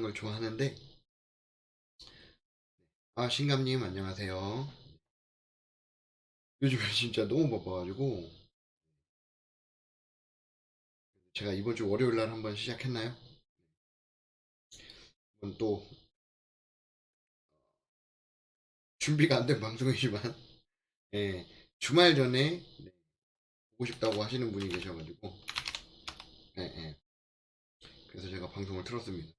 걸 좋아하는데, 신감님 안녕하세요. 요즘에 진짜 너무 바빠가지고 제가 이번 주 월요일 날 한번 시작했나요? 이건 또 준비가 안 된 방송이지만 예, 주말 전에 보고 싶다고 하시는 분이 계셔가지고 예, 예. 그래서 제가 방송을 틀었습니다.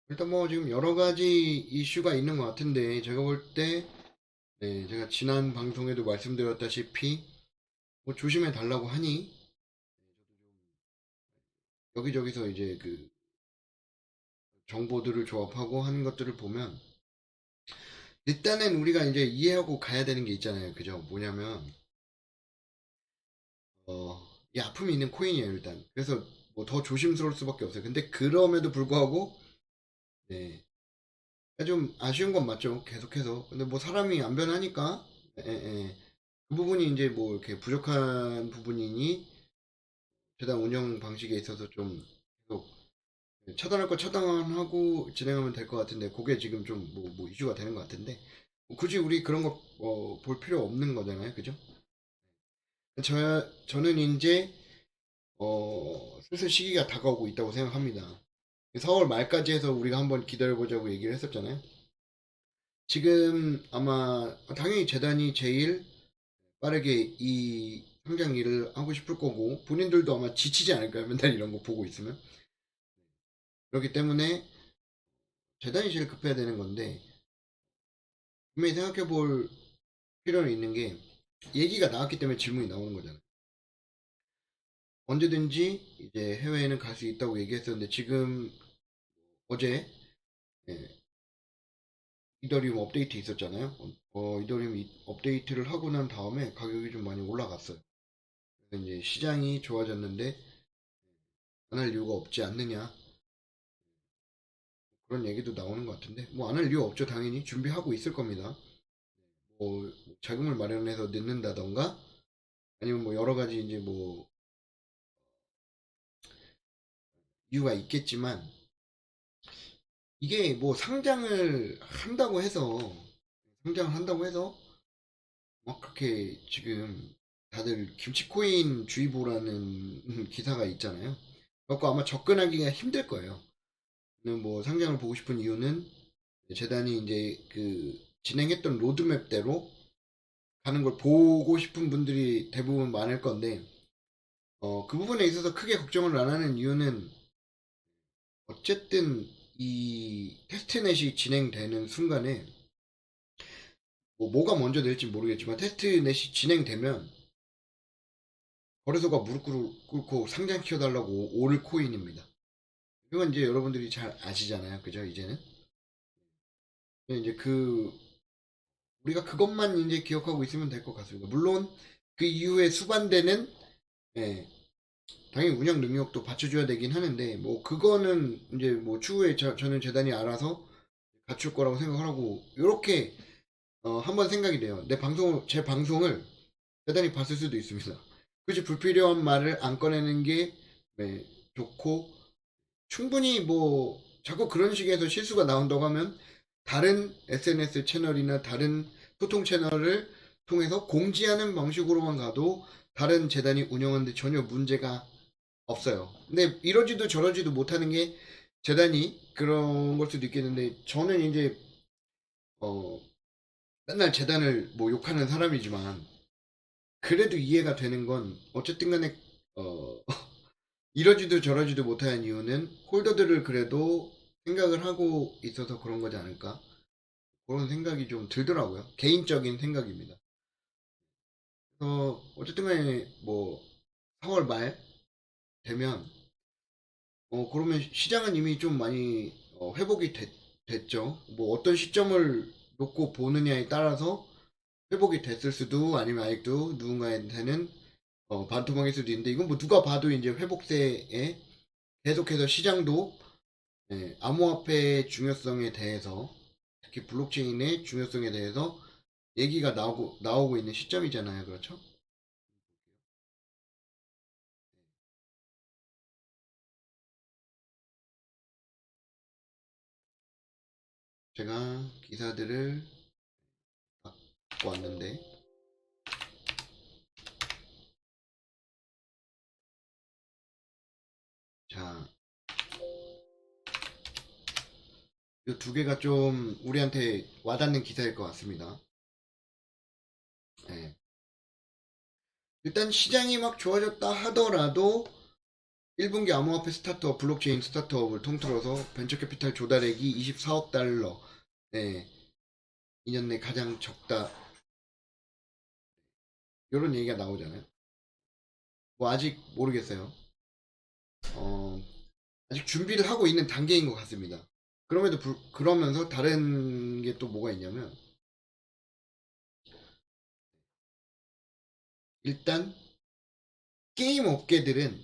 일단 뭐 지금 여러 가지 이슈가 있는 것 같은데 제가 볼 때 제가 지난 방송에도 말씀드렸다시피 뭐 조심해 달라고 하니 여기저기서 이제 그 정보들을 조합하고 하는 것들을 보면 일단은 우리가 이제 이해하고 가야 되는 게 있잖아요. 그죠? 뭐냐면, 이 아픔이 있는 코인이에요, 일단. 그래서 뭐 더 조심스러울 수밖에 없어요. 근데 그럼에도 불구하고, 네. 좀 아쉬운 건 맞죠. 계속해서. 근데 뭐 사람이 안 변하니까, 예, 예. 그 부분이 이제 뭐 이렇게 부족한 부분이니, 재단 운영 방식에 있어서 좀 계속 차단할 거 차단하고 진행하면 될 것 같은데, 그게 지금 좀 뭐 이슈가 되는 것 같은데, 뭐 굳이 우리 그런 거 볼 필요 없는 거잖아요. 그죠? 저는 이제 슬슬 시기가 다가오고 있다고 생각합니다. 4월 말까지 해서 우리가 한번 기다려보자고 얘기를 했었잖아요. 지금 아마 당연히 재단이 제일 빠르게 이 성장 일을 하고 싶을 거고 본인들도 아마 지치지 않을까요? 맨날 이런 거 보고 있으면. 그렇기 때문에 재단이 제일 급해야 되는 건데 분명히 생각해 볼 필요는 있는 게 얘기가 나왔기 때문에 질문이 나오는 거잖아요. 언제든지 이제 해외에는 갈 수 있다고 얘기했었는데 지금 어제 예, 이더리움 업데이트 있었잖아요. 이더리움 업데이트를 하고 난 다음에 가격이 좀 많이 올라갔어요. 그래서 이제 시장이 좋아졌는데 안 할 이유가 없지 않느냐 그런 얘기도 나오는 것 같은데 뭐 안 할 이유 없죠. 당연히 준비하고 있을 겁니다. 뭐 자금을 마련해서 넣는다던가 아니면 뭐 여러 가지 이제 뭐 이유가 있겠지만 이게 뭐 상장을 한다고 해서 막 그렇게 지금 다들 김치코인 주의보라는 기사가 있잖아요. 그래서 아마 접근하기가 힘들 거예요. 뭐 상장을 보고 싶은 이유는 재단이 이제 그 진행했던 로드맵대로 가는 걸 보고 싶은 분들이 대부분 많을 건데 그 부분에 있어서 크게 걱정을 안 하는 이유는 어쨌든 이 테스트넷이 진행되는 순간에 뭐가 먼저 될지 모르겠지만 테스트넷이 진행되면 거래소가 무릎 꿇고 상장 키워달라고 올 코인입니다. 이건 이제 여러분들이 잘 아시잖아요. 그죠? 이제는. 이제 우리가 그것만 이제 기억하고 있으면 될 것 같습니다. 물론 그 이후에 수반되는, 예, 당연히 운영 능력도 받쳐줘야 되긴 하는데, 뭐, 그거는 이제 뭐 추후에 저는 재단이 알아서 갖출 거라고 생각을 하고, 요렇게, 한번 생각이 돼요. 제 방송을 재단이 봤을 수도 있습니다. 굳이 불필요한 말을 안 꺼내는 게, 네, 좋고, 충분히 뭐 자꾸 그런 식에서 실수가 나온다고 하면 다른 SNS 채널이나 다른 소통 채널을 통해서 공지하는 방식으로만 가도 다른 재단이 운영하는데 전혀 문제가 없어요. 근데 이러지도 저러지도 못하는 게 재단이 그런 걸 수도 있겠는데 저는 이제 어 맨날 재단을 뭐 욕하는 사람이지만 그래도 이해가 되는 건 어쨌든 간에 어 이러지도 저러지도 못하는 이유는 홀더들을 그래도 생각을 하고 있어서 그런 거지 않을까? 그런 생각이 좀 들더라고요. 개인적인 생각입니다. 그래서 어쨌든 간에 뭐 4월 말 되면 그러면 시장은 이미 좀 많이 회복이 됐죠. 뭐 어떤 시점을 놓고 보느냐에 따라서 회복이 됐을 수도 아니면 아직도 누군가한테는 반토막일 수도 있는데 이건 뭐 누가 봐도 이제 회복세에 계속해서 시장도 암호화폐의 중요성에 대해서 특히 블록체인의 중요성에 대해서 얘기가 나오고 있는 시점이잖아요. 그렇죠? 제가 기사들을 갖고 왔는데, 자, 이 두 개가 좀 우리한테 와닿는 기사일 것 같습니다. 네. 일단 시장이 막 좋아졌다 하더라도 1분기 암호화폐 스타트업, 블록체인 스타트업을 통틀어서 벤처 캐피탈 조달액이 24억 달러. 네. 2년 내 가장 적다. 이런 얘기가 나오잖아요. 뭐 아직 모르겠어요. 어, 아직 준비를 하고 있는 단계인 것 같습니다. 그러면서 다른 게 또 뭐가 있냐면, 일단 게임 업계들은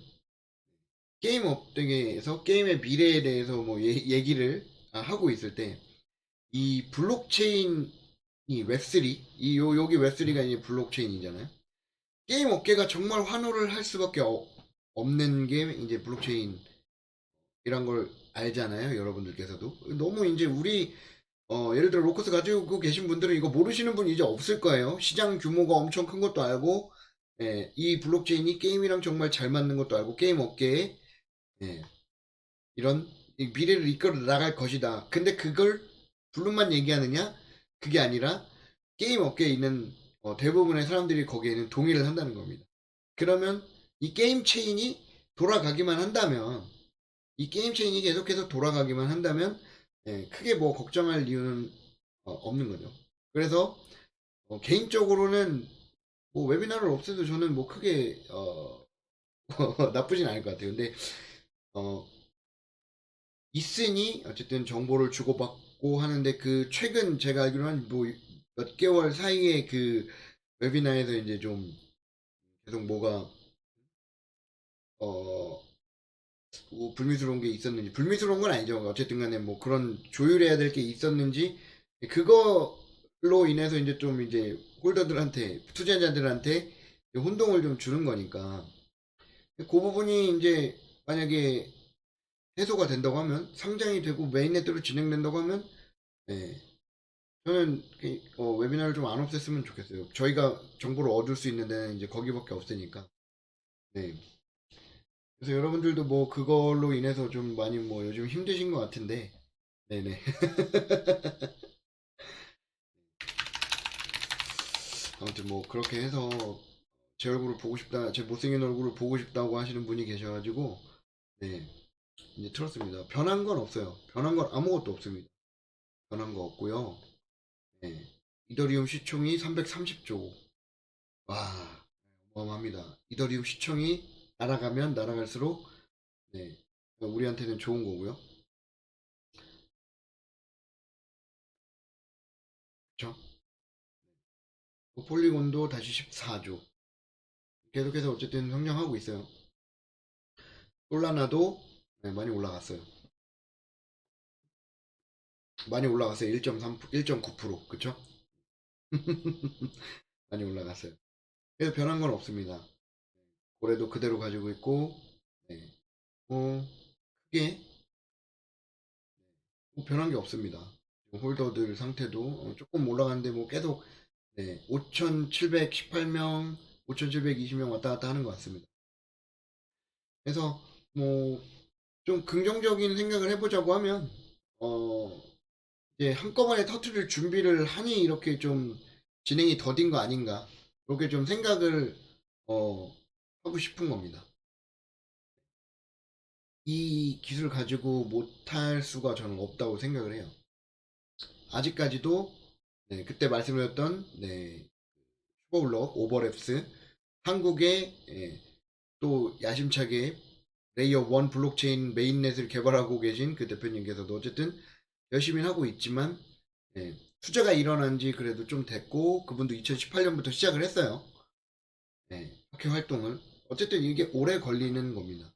게임 업계에서 게임의 미래에 대해서 뭐 얘기를 하고 있을 때, 이 블록체인이 웹3, 여기 웹3가 이제 블록체인이잖아요. 게임 업계가 정말 환호를 할 수밖에 없는 게 이제 블록체인이란 걸 알잖아요. 여러분들께서도. 너무 이제 예를 들어 로커스 가지고 계신 분들은 이거 모르시는 분 이제 없을 거예요. 시장 규모가 엄청 큰 것도 알고, 이 블록체인이 게임이랑 정말 잘 맞는 것도 알고, 게임 업계에 예, 이런 미래를 이끌어 나갈 것이다. 근데 그걸 블룸만 얘기하느냐? 그게 아니라 게임 업계에 있는 대부분의 사람들이 거기에는 동의를 한다는 겁니다. 그러면 이 게임 체인이 돌아가기만 한다면, 이 게임 체인이 계속해서 돌아가기만 한다면, 크게 뭐 걱정할 이유는 없는 거죠. 그래서 개인적으로는 뭐 웨비나를 없애도 저는 뭐 크게 나쁘진 않을 것 같아요. 근데 어, 있으니 어쨌든 정보를 주고받고 하는데, 그 최근 제가 알기로는 뭐 몇 개월 사이에 그 웨비나에서 이제 좀 계속 뭐가 어 뭐 불미스러운 게 있었는지, 불미스러운 건 아니죠. 어쨌든 간에 뭐 그런 조율해야 될 게 있었는지, 그걸로 인해서 이제 좀 이제 홀더들한테, 투자자들한테 혼동을 좀 주는 거니까, 그 부분이 이제 만약에 해소가 된다고 하면, 상장이 되고 메인넷으로 진행된다고 하면, 네, 저는 웨비나를 좀 안 없앴으면 좋겠어요. 저희가 정보를 얻을 수 있는 데는 이제 거기밖에 없으니까. 네. 그래서 여러분들도 뭐 그걸로 인해서 좀 많이 뭐 요즘 힘드신 것 같은데, 네네. 아무튼 뭐 그렇게 해서 제 얼굴을 보고 싶다, 제 못생긴 얼굴을 보고 싶다고 하시는 분이 계셔가지고, 네, 이제 틀었습니다. 변한 건 없어요. 변한 건 아무것도 없습니다. 변한 거 없고요. 네. 이더리움 시총이 330조. 와, 어마어마합니다. 이더리움 시총이 날아가면 날아갈수록, 네, 우리한테는 좋은 거고요. 그쵸? 폴리곤도 다시 14조. 계속해서 어쨌든 성장하고 있어요. 솔라나도 네, 많이 올라갔어요. 많이 올라갔어요. 1.3, 1.9%. 그쵸? 많이 올라갔어요. 그래서 변한 건 없습니다. 올해도 그대로 가지고 있고, 네, 뭐, 크게 뭐 변한 게 없습니다. 홀더들 상태도 조금 올라가는데 뭐 계속, 네, 5,718명, 5,720명 왔다 갔다 하는 것 같습니다. 그래서 뭐 좀 긍정적인 생각을 해보자고 하면, 어, 이제 한꺼번에 터트릴 준비를 하니 이렇게 좀 진행이 더딘 거 아닌가, 그렇게 좀 생각을 어, 하고 싶은 겁니다. 이 기술 가지고 못할 수가 저는 없다고 생각을 해요. 아직까지도 네, 그때 말씀드렸던 네, 슈퍼블럭, 오버랩스, 한국의 또 야심차게 레이어 1 블록체인 메인넷을 개발하고 계신 그 대표님께서도 어쨌든 열심히 하고 있지만, 투자가 일어난 지 그래도 좀 됐고, 그분도 2018년부터 시작을 했어요. 학회 활동을. 어쨌든 이게 오래 걸리는 겁니다.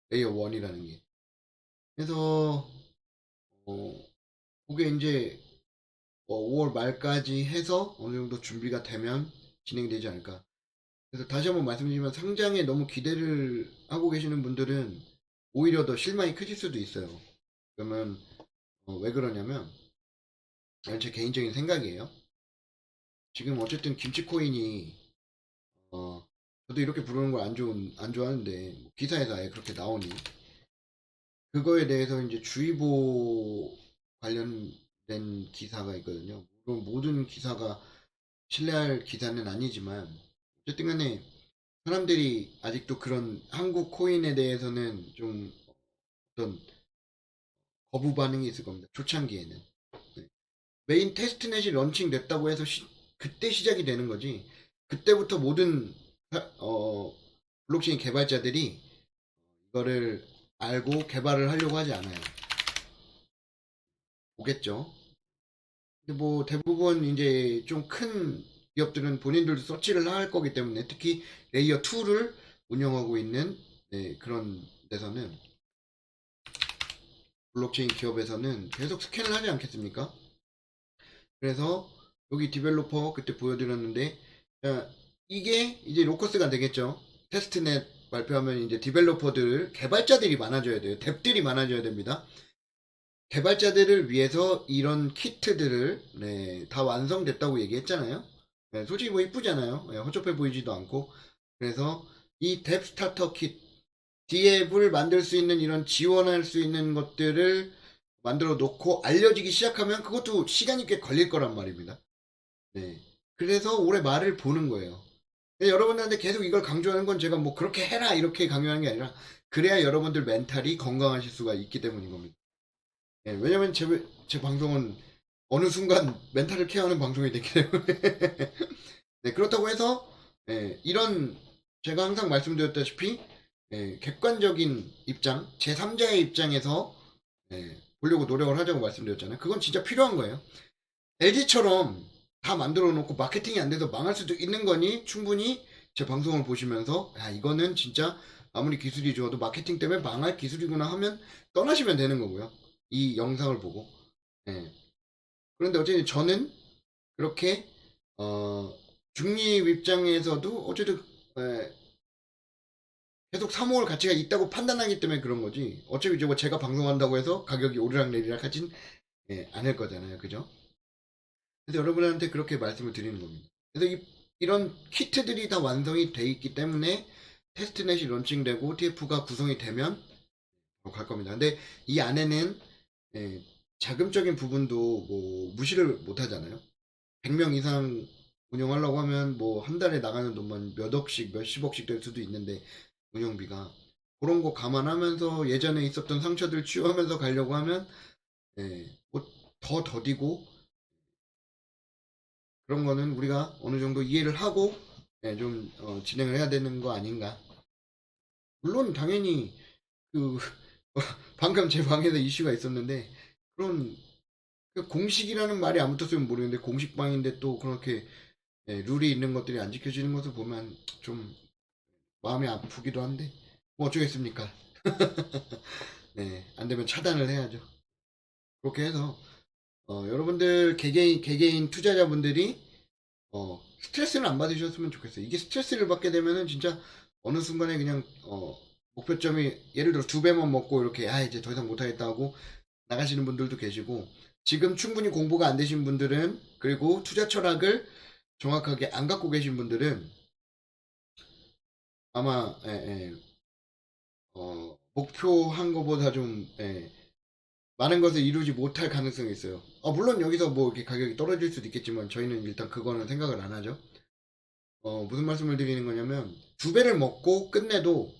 레이어 1이라는 게. 그래서 그게 이제 5월 말까지 해서 어느 정도 준비가 되면 진행되지 않을까. 그래서 다시 한번 말씀드리면, 상장에 너무 기대를 하고 계시는 분들은 오히려 더 실망이 크실 수도 있어요. 그러면 왜 그러냐면, 제 개인적인 생각이에요. 지금 어쨌든 김치코인이 저도 이렇게 부르는 걸 안 좋아하는데 뭐 기사에서 아예 그렇게 나오니 그거에 대해서 이제 주의보 관련된 기사가 있거든요. 물론 모든 기사가 신뢰할 기사는 아니지만 어쨌든 간에 사람들이 아직도 그런 한국 코인에 대해서는 좀 어떤 거부 반응이 있을 겁니다. 초창기에는. 네. 메인 테스트넷이 런칭됐다고 해서 그때 시작이 되는 거지. 그때부터 모든 블록체인 개발자들이 이거를 알고 개발을 하려고 하지 않아요. 오겠죠. 근데 뭐 대부분 이제 좀 큰 기업들은 본인들도 서치를 할 거기 때문에 특히 레이어 2를 운영하고 있는 네, 그런 데서는 블록체인 기업에서는 계속 스캔을 하지 않겠습니까? 그래서 여기 디벨로퍼 그때 보여드렸는데 자, 이게 이제 로커스가 되겠죠. 테스트넷 발표하면 이제 디벨로퍼들 개발자들이 많아져야 돼요. 뎁들이 많아져야 됩니다. 개발자들을 위해서 이런 키트들을 네, 다 완성됐다고 얘기했잖아요. 네, 솔직히 뭐 이쁘잖아요. 네, 허접해 보이지도 않고. 그래서 이 뎁 스타터 킷, D앱을 만들 수 있는 이런 지원할 수 있는 것들을 만들어 놓고 알려지기 시작하면 그것도 시간이 꽤 걸릴 거란 말입니다. 네. 그래서 올해 말을 보는 거예요. 여러분들한테 계속 이걸 강조하는 건 제가 뭐 그렇게 해라 이렇게 강요하는 게 아니라 그래야 여러분들 멘탈이 건강하실 수가 있기 때문인 겁니다. 예, 왜냐면 제 방송은 어느 순간 멘탈을 케어하는 방송이 됐기 때문에. 네, 그렇다고 해서, 이런, 제가 항상 말씀드렸다시피, 객관적인 입장, 제3자의 입장에서, 보려고 노력을 하자고 말씀드렸잖아요. 그건 진짜 필요한 거예요. LG처럼 다 만들어 놓고 마케팅이 안 돼서 망할 수도 있는 거니, 충분히 제 방송을 보시면서, 야, 이거는 진짜 아무리 기술이 좋아도 마케팅 때문에 망할 기술이구나 하면 떠나시면 되는 거고요. 이 영상을 보고. 예. 그런데 어쨌든 저는 그렇게 중립 입장에서도 어쨌든 예, 계속 사모을 가치가 있다고 판단하기 때문에 그런 거지. 어차피 이제 뭐 제가 방송한다고 해서 가격이 오르락 내리락 하진 않을 거잖아요. 그죠? 그래서 여러분한테 그렇게 말씀을 드리는 겁니다. 그래서 이런 키트들이 다 완성이 돼 있기 때문에 테스트넷이 런칭되고 TF가 구성이 되면 갈 겁니다. 근데 이 안에는 예, 자금적인 부분도 뭐 무시를 못 하잖아요. 100명 이상 운영하려고 하면 뭐 한 달에 나가는 돈만 몇 억씩, 몇십억씩 될 수도 있는데 운영비가 그런 거 감안하면서 예전에 있었던 상처들 치유하면서 가려고 하면 뭐더 더디고 그런 거는 우리가 어느 정도 이해를 하고 좀 진행을 해야 되는 거 아닌가. 물론 당연히 그 방금 제 방에서 이슈가 있었는데 그런 그 공식이라는 말이 안 붙었으면 모르겠는데 공식방인데 또 그렇게 룰이 있는 것들이 안 지켜지는 것을 보면 좀 마음이 아프기도 한데 뭐 어쩌겠습니까? 네, 안 되면 차단을 해야죠. 그렇게 해서 여러분들 개개인 투자자분들이 스트레스를 안 받으셨으면 좋겠어요. 이게 스트레스를 받게 되면은 진짜 어느 순간에 그냥 목표점이 예를 들어 2배만 먹고 이렇게 이제 더 이상 못하겠다 하고 나가시는 분들도 계시고 지금 충분히 공부가 안 되신 분들은 그리고 투자 철학을 정확하게 안 갖고 계신 분들은 아마 목표한 것보다 좀 많은 것을 이루지 못할 가능성이 있어요. 물론 여기서 뭐 이렇게 가격이 떨어질 수도 있겠지만 저희는 일단 그거는 생각을 안 하죠. 무슨 말씀을 드리는 거냐면 두 배를 먹고 끝내도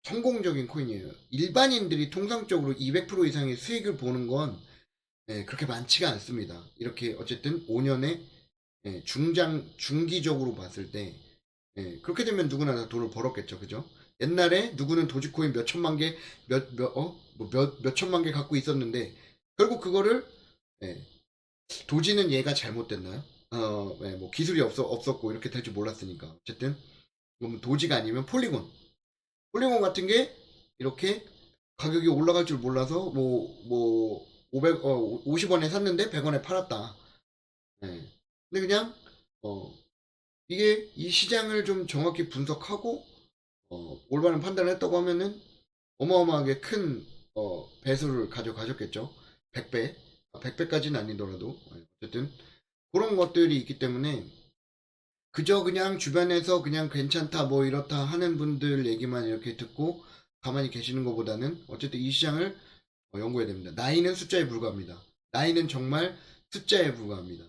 성공적인 코인이에요. 일반인들이 통상적으로 200% 이상의 수익을 보는 건 그렇게 많지가 않습니다. 이렇게 어쨌든 5년에 중기적으로 봤을 때 그렇게 되면 누구나 다 돈을 벌었겠죠. 그죠? 옛날에 누구는 도지코인 몇 천만 개, 몇 천만 개 갖고 있었는데, 결국 그거를, 예, 도지는 얘가 잘못됐나요? 뭐 기술이 없었고 이렇게 될 줄 몰랐으니까. 어쨌든, 그럼 도지가 아니면 폴리곤. 폴리곤 같은 게 이렇게 가격이 올라갈 줄 몰라서, 50원에 샀는데 100원에 팔았다. 예. 근데 그냥, 어, 이게 이 시장을 좀 정확히 분석하고 올바른 판단을 했다고 하면은 어마어마하게 큰 배수를 가져가셨겠죠. 100배. 100배까지는 아니더라도. 어쨌든, 그런 것들이 있기 때문에, 그저 그냥 주변에서 그냥 괜찮다, 뭐 이렇다 하는 분들 얘기만 이렇게 듣고 가만히 계시는 것보다는 어쨌든 이 시장을 연구해야 됩니다. 나이는 숫자에 불과합니다. 나이는 정말 숫자에 불과합니다.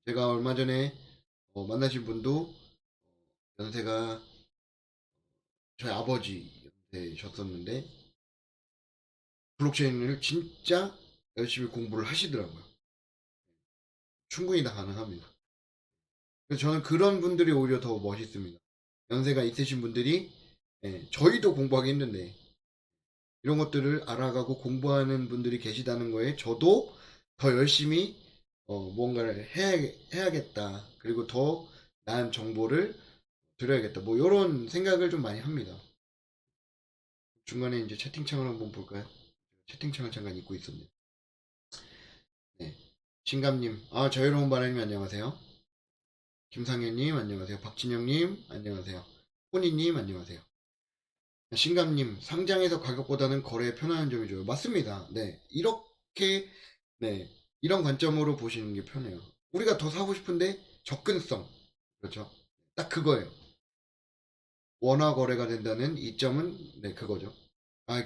제가 얼마 전에 만나신 분도 연세가 저희 아버지 연세셨었는데 블록체인을 진짜 열심히 공부를 하시더라고요. 충분히 다 가능합니다. 그래서 저는 그런 분들이 오히려 더 멋있습니다. 연세가 있으신 분들이 저희도 공부하기 힘든데 이런 것들을 알아가고 공부하는 분들이 계시다는 거에 저도 더 열심히 뭔가를 해야겠다. 그리고 더 나은 정보를 드려야겠다. 뭐 이런 생각을 좀 많이 합니다. 중간에 이제 채팅창을 한번 볼까요? 채팅창을 잠깐 잊고 있었네요. 네. 신감님, 자유로운 바람님 안녕하세요. 김상현님 안녕하세요. 박진영님 안녕하세요. 호니님 안녕하세요. 신감님, 상장에서 가격보다는 거래에 편안한 점이 좋아요. 맞습니다. 네. 이렇게, 네. 이런 관점으로 보시는 게 편해요. 우리가 더 사고 싶은데 접근성. 그렇죠. 딱 그거예요. 원화 거래가 된다는 이점은, 네, 그거죠.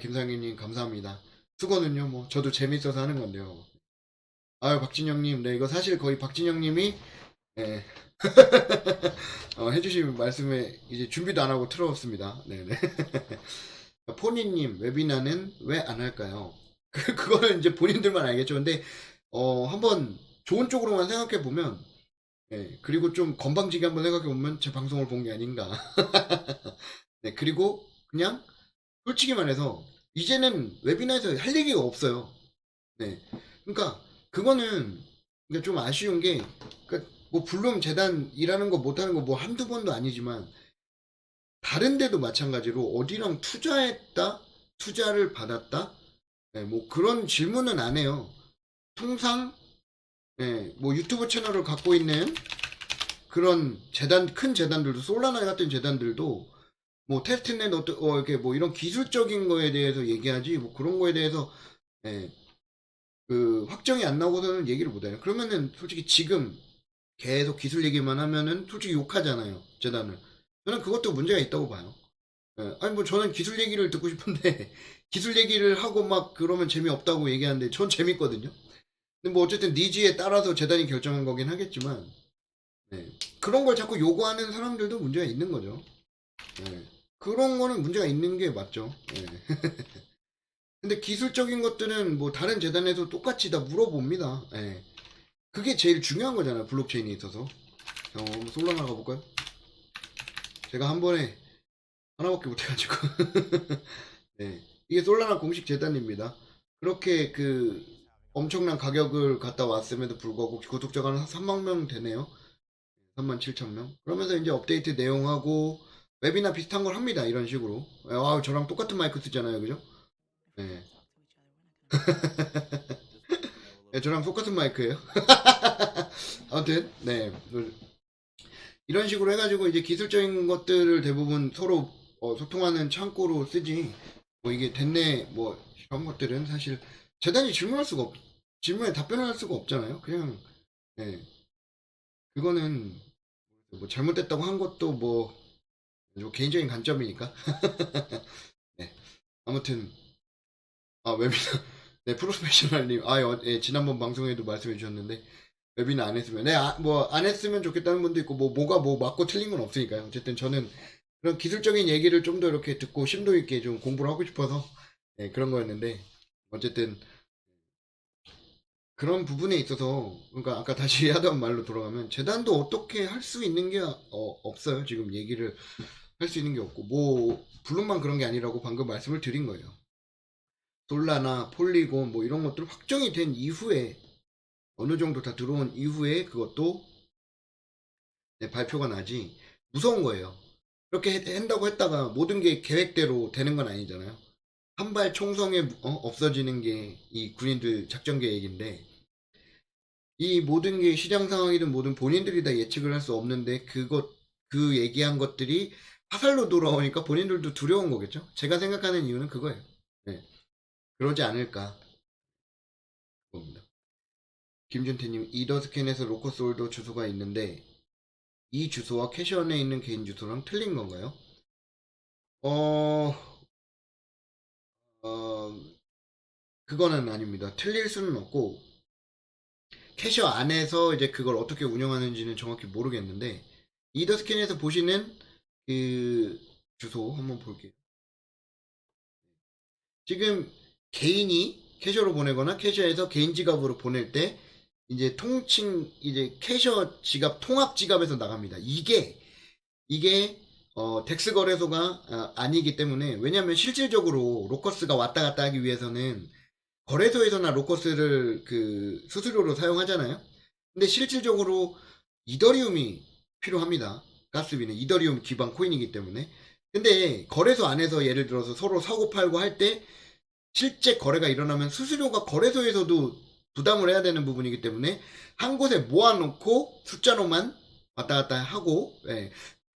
김상현님, 감사합니다. 수고는요, 뭐, 저도 재밌어서 하는 건데요. 박진영님, 네, 이거 사실 거의 박진영님이, 네, 해주신 말씀에 이제 준비도 안 하고 틀어왔습니다. 네네. 포니님, 웨비나는 왜 안 할까요? 그거는 이제 본인들만 알겠죠. 근데, 한번 좋은 쪽으로만 생각해 보면, 그리고 좀 건방지게 한번 생각해 보면 제 방송을 본 게 아닌가. 네, 그리고 그냥 솔직히 말해서 이제는 웨비나에서 할 얘기가 없어요. 네. 그러니까 그거는 그러니까 좀 아쉬운 게, 그러니까 뭐 블룸 재단이라는 거 못하는 거 뭐 한두 번도 아니지만 다른 데도 마찬가지로 어디랑 투자했다, 투자를 받았다, 뭐 그런 질문은 안 해요. 통상 뭐 유튜브 채널을 갖고 있는 그런 재단, 큰 재단들도, 솔라나 같은 재단들도 뭐 테스트넷 이렇게 뭐 이런 기술적인 거에 대해서 얘기하지 뭐 그런 거에 대해서 예, 그 확정이 안 나고서는 얘기를 못 해요. 그러면은 솔직히 지금 계속 기술 얘기만 하면은 솔직히 욕하잖아요, 재단을. 저는 그것도 문제가 있다고 봐요. 아니 뭐 저는 기술 얘기를 듣고 싶은데 기술 얘기를 하고 막 그러면 재미없다고 얘기하는데 전 재밌거든요. 근데 뭐 어쨌든 니즈에 따라서 재단이 결정한 거긴 하겠지만 네. 그런 걸 자꾸 요구하는 사람들도 문제가 있는 거죠. 네. 그런 거는 문제가 있는 게 맞죠. 네. 근데 기술적인 것들은 뭐 다른 재단에서 똑같이 다 물어봅니다. 네. 그게 제일 중요한 거잖아요. 블록체인에 있어서. 한번 솔라나 가볼까요? 제가 한 번에 하나밖에 못해가지고. 네. 이게 솔라나 공식 재단입니다. 그렇게 그 엄청난 가격을 갖다 왔음에도 불구하고 구독자가 한 3만 명 되네요. 3만 7천 명. 그러면서 이제 업데이트 내용하고 웹이나 비슷한 걸 합니다. 이런 식으로. 저랑 똑같은 마이크 쓰잖아요. 그죠? 네. 네, 저랑 똑같은 마이크예요. 아무튼 네. 이런 식으로 해가지고 이제 기술적인 것들을 대부분 서로 소통하는 창구로 쓰지. 뭐 이게 됐네 뭐 이런 것들은 사실 재단이 질문에 답변할 수가 없잖아요. 그냥 네. 그거는 뭐 잘못됐다고 한 것도 뭐 개인적인 관점이니까. 네. 아무튼 웨비나 네 프로페셔널님 지난번 방송에도 말씀해 주셨는데 웨비나 안 했으면 뭐 안 했으면 좋겠다는 분도 있고 뭐가 뭐 맞고 틀린 건 없으니까요. 어쨌든 저는 그런 기술적인 얘기를 좀 더 이렇게 듣고 심도 있게 좀 공부를 하고 싶어서 그런 거였는데 어쨌든 그런 부분에 있어서 그러니까 아까 다시 하던 말로 돌아가면 재단도 어떻게 할 수 있는 게 없어요. 지금 얘기를 할 수 있는 게 없고 뭐 블룸만 그런 게 아니라고 방금 말씀을 드린 거예요. 솔라나 폴리곤 뭐 이런 것들 확정이 된 이후에 어느 정도 다 들어온 이후에 그것도 발표가 나지 무서운 거예요. 그렇게 한다고 했다가 모든 게 계획대로 되는 건 아니잖아요. 한 발 총성에 없어지는 게 이 군인들 작전 계획인데 이 모든 게 시장 상황이든 뭐든 본인들이 다 예측을 할 수 없는데 그 얘기한 것들이 화살로 돌아오니까 본인들도 두려운 거겠죠. 제가 생각하는 이유는 그거예요. 네. 그러지 않을까 봅니다. 김준태님, 이더스캔에서 로커솔더 주소가 있는데 이 주소와 캐시원에 있는 개인 주소랑 틀린 건가요? 어, 어, 그거는 아닙니다. 틀릴 수는 없고 캐셔 안에서 이제 그걸 어떻게 운영하는지는 정확히 모르겠는데 이더스캔에서 보시는 그 주소 한번 볼게요. 지금 개인이 캐셔로 보내거나 캐셔에서 개인 지갑으로 보낼 때 이제 통칭 이제 캐셔 지갑 통합 지갑에서 나갑니다. 이게 덱스 거래소가 아니기 때문에 왜냐하면 실질적으로 로커스가 왔다 갔다 하기 위해서는 거래소에서나 로커스를 그 수수료로 사용하잖아요. 근데 실질적으로 이더리움이 필요합니다. 가스비는 이더리움 기반 코인이기 때문에. 근데 거래소 안에서 예를 들어서 서로 사고 팔고 할 때 실제 거래가 일어나면 수수료가 거래소에서도 부담을 해야 되는 부분이기 때문에 한 곳에 모아놓고 숫자로만 왔다 갔다 하고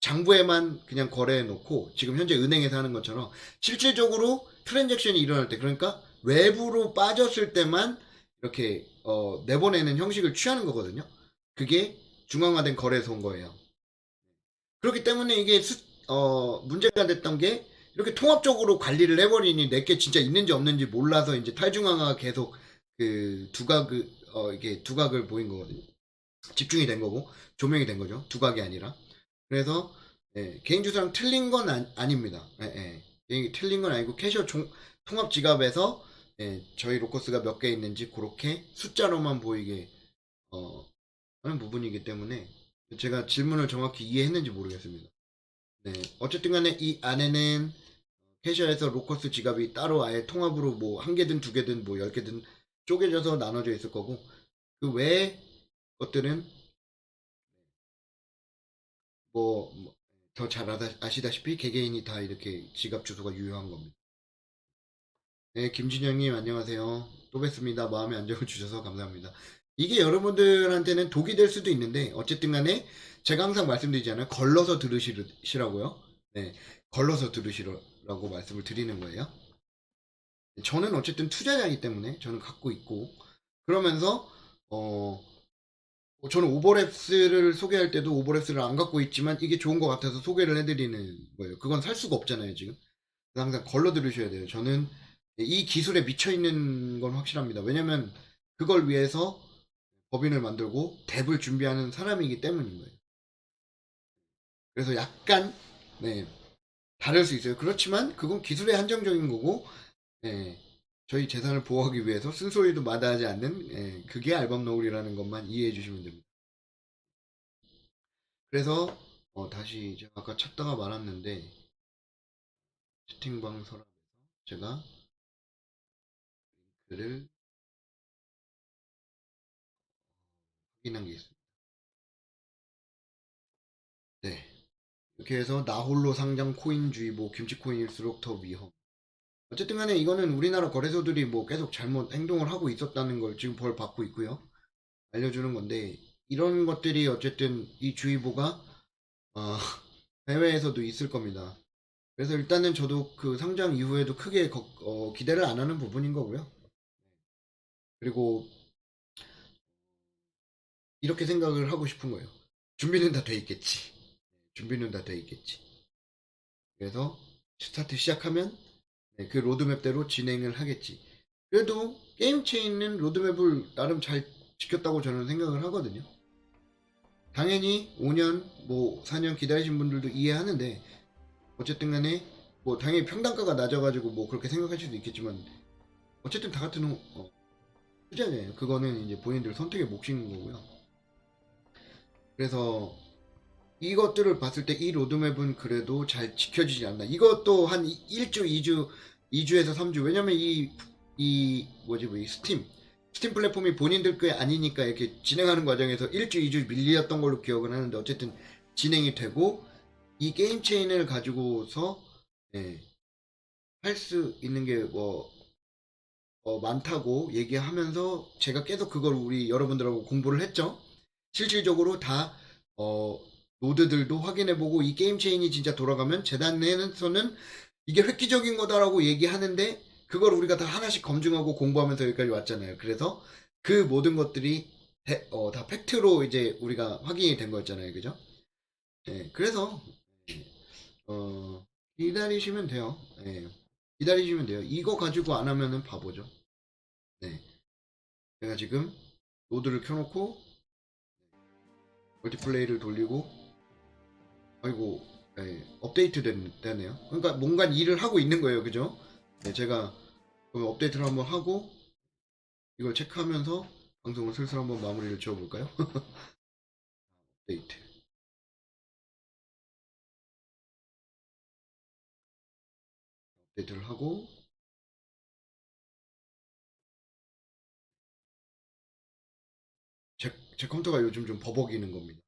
장부에만 그냥 거래해 놓고 지금 현재 은행에서 하는 것처럼 실질적으로 트랜잭션이 일어날 때 그러니까 외부로 빠졌을 때만 이렇게 내보내는 형식을 취하는 거거든요. 그게 중앙화된 거래소인 거예요. 그렇기 때문에 이게 문제가 됐던 게 이렇게 통합적으로 관리를 해버리니 내게 진짜 있는지 없는지 몰라서 이제 탈중앙화가 계속 그 이게 두각을 보인 거거든요. 집중이 된 거고 조명이 된 거죠. 두각이 아니라. 그래서 개인 주소랑 틀린 건 아닙니다. 틀린 건 아니고 캐셔 통합 지갑에서 저희 로커스가 몇 개 있는지 그렇게 숫자로만 보이게 하는 부분이기 때문에 제가 질문을 정확히 이해했는지 모르겠습니다. 네, 어쨌든 간에 이 안에는 캐셔에서 로커스 지갑이 따로 아예 통합으로 뭐 한 개든 두 개든 뭐 10개든 쪼개져서 나눠져 있을 거고 그 외의 것들은 뭐 더 잘 아시다시피 개개인이 다 이렇게 지갑 주소가 유효한 겁니다. 네, 김진영님 안녕하세요. 또 뵙습니다. 마음의 안정을 주셔서 감사합니다. 이게 여러분들한테는 독이 될 수도 있는데 어쨌든 간에 제가 항상 말씀드리잖아요. 걸러서 들으시라고요. 네, 걸러서 들으시라고 말씀을 드리는 거예요. 저는 어쨌든 투자자이기 때문에 저는 갖고 있고 그러면서 저는 오버랩스를 소개할 때도 오버랩스를 안 갖고 있지만 이게 좋은 것 같아서 소개를 해드리는 거예요. 그건 살 수가 없잖아요, 지금. 항상 걸러 들으셔야 돼요. 저는 이 기술에 미쳐있는 건 확실합니다. 왜냐면 그걸 위해서 법인을 만들고 덱을 준비하는 사람이기 때문인 거예요. 그래서 약간 네, 다를 수 있어요. 그렇지만 그건 기술에 한정적인 거고 네, 저희 재산을 보호하기 위해서 쓴소리도 마다하지 않는 그게 알밤노을이라는 것만 이해해 주시면 됩니다. 그래서 다시 제가 아까 찾다가 말았는데 채팅방 서랍에서 제가 글을 확인한 게 있습니다. 네. 이렇게 해서 나홀로 상장 코인주의보 김치코인일수록 더 위험. 어쨌든 간에 이거는 우리나라 거래소들이 뭐 계속 잘못 행동을 하고 있었다는 걸 지금 벌 받고 있고요. 알려주는 건데 이런 것들이 어쨌든 이 주의보가 어, 해외에서도 있을 겁니다. 그래서 일단은 저도 그 상장 이후에도 크게 기대를 안 하는 부분인 거고요. 그리고 이렇게 생각을 하고 싶은 거예요. 준비는 다 돼 있겠지. 준비는 다 돼 있겠지. 그래서 스타트 시작하면 그 로드맵대로 진행을 하겠지. 그래도 게임 체인은 로드맵을 나름 잘 지켰다고 저는 생각을 하거든요. 당연히 5년, 뭐 4년 기다리신 분들도 이해하는데 어쨌든 간에 뭐 당연히 평단가가 낮아가지고 뭐 그렇게 생각할 수도 있겠지만 어쨌든 다 같은 투자잖아요. 그거는 이제 본인들 선택의 몫인 거고요. 그래서 이것들을 봤을 때 이 로드맵은 그래도 잘 지켜지지 않나. 이것도 한 1주, 2주에서 3주. 왜냐면 이 스팀 플랫폼이 본인들 게 아니니까 이렇게 진행하는 과정에서 1주, 2주 밀렸던 걸로 기억을 하는데 어쨌든 진행이 되고 이 게임 체인을 가지고서 할 수 있는 게 많다고 얘기하면서 제가 계속 그걸 우리 여러분들하고 공부를 했죠. 실질적으로 다 노드들도 확인해보고 이 게임 체인이 진짜 돌아가면 재단에서는 이게 획기적인 거다라고 얘기하는데 그걸 우리가 다 하나씩 검증하고 공부하면서 여기까지 왔잖아요. 그래서 그 모든 것들이 다 팩트로 이제 우리가 확인이 된 거였잖아요. 그죠? 네, 그래서 기다리시면 돼요. 네, 기다리시면 돼요. 이거 가지고 안 하면은 바보죠. 네, 제가 지금 노드를 켜놓고 멀티플레이를 돌리고 아이고 네, 업데이트 되네요. 그러니까 뭔가 일을 하고 있는 거예요. 그죠? 네, 제가 그럼 업데이트를 한번 하고 이걸 체크하면서 방송을 슬슬 한번 마무리를 지어볼까요? 업데이트. 업데이트를 하고 제 컴퓨터가 요즘 좀 버벅이는 겁니다.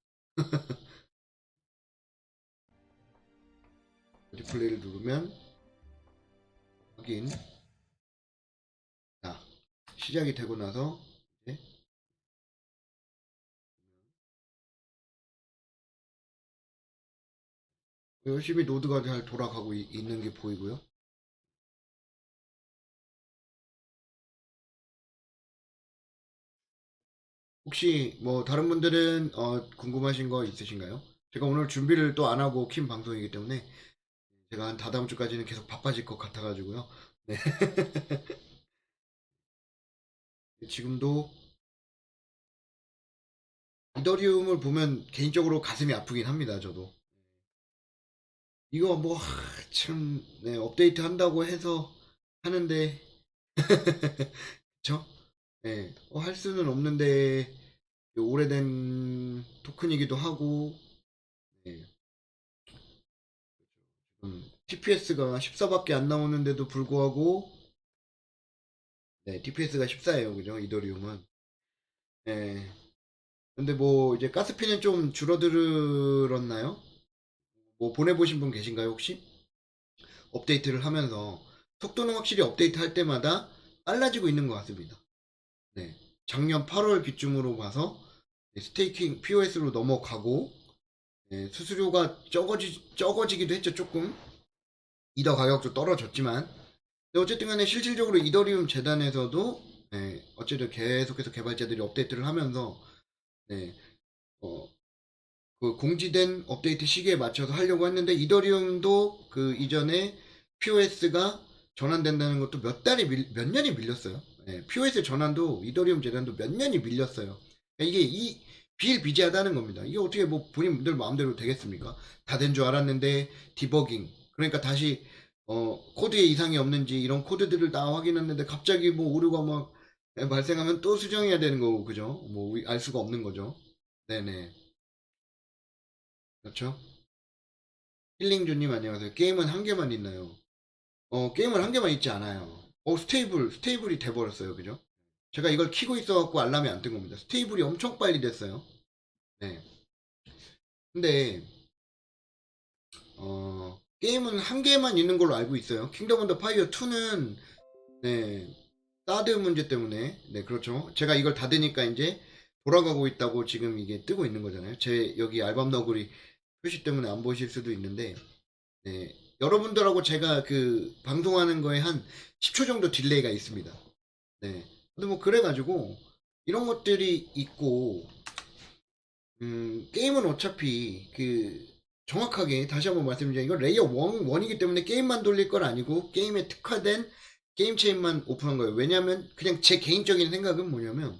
디플레이를 누르면 확인. 자, 시작이 되고 나서 이제 열심히 노드가 잘 돌아가고 있는 게 보이고요. 혹시 뭐 다른 분들은 궁금하신 거 있으신가요? 제가 오늘 준비를 또 안 하고 킨 방송이기 때문에 제가 한 다다음 주까지는 계속 바빠질 것 같아가지고요. 네. 지금도 이더리움을 보면 개인적으로 가슴이 아프긴 합니다. 저도 이거 뭐 참 네, 업데이트 한다고 해서 하는데 그쵸? 네, 할 수는 없는데 오래된 토큰이기도 하고 네, TPS가 14밖에 안 나오는데도 불구하고 네, TPS가 14예요. 그죠? 이더리움은. 네. 근데 뭐 이제 가스피는 좀 줄어들었나요? 뭐 보내보신 분 계신가요, 혹시? 업데이트를 하면서 속도는 확실히 업데이트 할 때마다 빨라지고 있는 것 같습니다. 네. 작년 8월 기준으로 봐서 스테이킹 POS로 넘어가고 네, 수수료가 적어지기도 했죠, 조금. 이더 가격도 떨어졌지만 근데 어쨌든 간에 실질적으로 이더리움 재단에서도 네, 어쨌든 계속해서 개발자들이 업데이트를 하면서 네, 어, 그 공지된 업데이트 시기에 맞춰서 하려고 했는데 이더리움도 그 이전에 POS가 전환된다는 것도 몇 년이 밀렸어요. 네, POS 전환도 이더리움 재단도 몇 년이 밀렸어요. 그러니까 이게 비일비재하다는 겁니다. 이게 어떻게 뭐 본인들 마음대로 되겠습니까? 다 된 줄 알았는데 디버깅 그러니까 다시 코드에 이상이 없는지 이런 코드들을 다 확인했는데 갑자기 뭐 오류가 막 발생하면 또 수정해야 되는 거고 그죠? 뭐 알 수가 없는 거죠. 네네. 그렇죠? 힐링주님 안녕하세요. 게임은 한 개만 있나요? 게임은 한 개만 있지 않아요. 스테이블이 돼버렸어요. 그죠? 제가 이걸 키고 있어갖고 알람이 안 뜬 겁니다. 스테이블이 엄청 빨리 됐어요. 네. 근데, 게임은 한 개만 있는 걸로 알고 있어요. 킹덤 언더 파이어 2는, 네, 사드 문제 때문에, 네, 그렇죠. 제가 이걸 닫으니까 이제 돌아가고 있다고 지금 이게 뜨고 있는 거잖아요. 제 여기 알밤 너구리 표시 때문에 안 보실 수도 있는데, 네, 여러분들하고 제가 그 방송하는 거에 한 10초 정도 딜레이가 있습니다. 네. 근데 뭐 그래가지고 이런 것들이 있고 게임은 어차피 그 정확하게 다시 한번 말씀드리면 이건 레이어 1이기 때문에 게임만 돌릴 건 아니고 게임에 특화된 게임 체인만 오픈한 거예요. 왜냐하면 그냥 제 개인적인 생각은 뭐냐면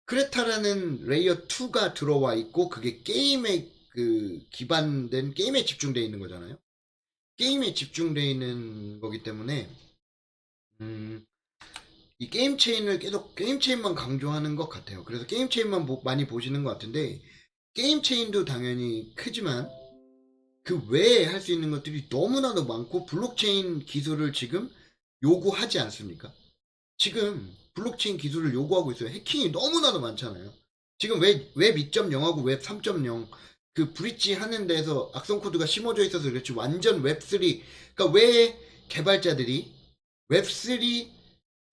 크레타라는 레이어 2가 들어와 있고 그게 게임에 그 기반된 게임에 집중되어 있는 거잖아요. 게임에 집중되어 있는 거기 때문에 음, 이 게임 체인을 계속 게임 체인만 강조하는 것 같아요. 그래서 게임 체인만 많이 보시는 것 같은데 게임 체인도 당연히 크지만 그 외에 할 수 있는 것들이 너무나도 많고 블록체인 기술을 지금 요구하지 않습니까? 지금 블록체인 기술을 요구하고 있어요. 해킹이 너무나도 많잖아요. 지금 웹 2.0하고 웹 3.0 그 브릿지 하는 데서 악성 코드가 심어져 있어서 그렇지 완전 웹 3. 그러니까 왜 개발자들이 웹 3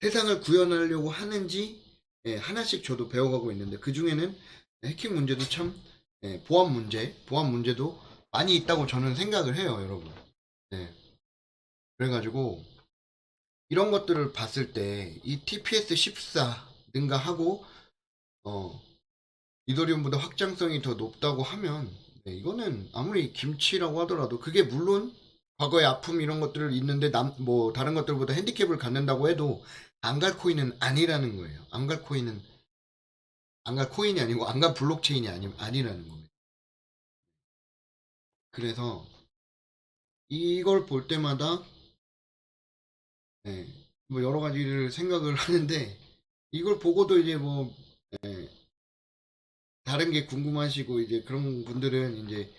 세상을 구현하려고 하는지 예, 하나씩 저도 배워가고 있는데 그 중에는 해킹 문제도 참 예, 보안 문제도 많이 있다고 저는 생각을 해요, 여러분. 네. 그래가지고 이런 것들을 봤을 때 이 TPS 14 능가하고 이더리움보다 확장성이 더 높다고 하면 네, 이거는 아무리 김치라고 하더라도 그게 물론 과거의 아픔 이런 것들을 있는데 뭐 다른 것들보다 핸디캡을 갖는다고 해도 안 갈 코인은 아니라는 거예요. 안 갈 코인은 안 갈 코인이 아니고 안 갈 블록체인이 아니라는 겁니다. 그래서 이걸 볼 때마다 네, 뭐 여러 가지를 생각을 하는데 이걸 보고도 이제 뭐 네, 다른 게 궁금하시고 이제 그런 분들은 이제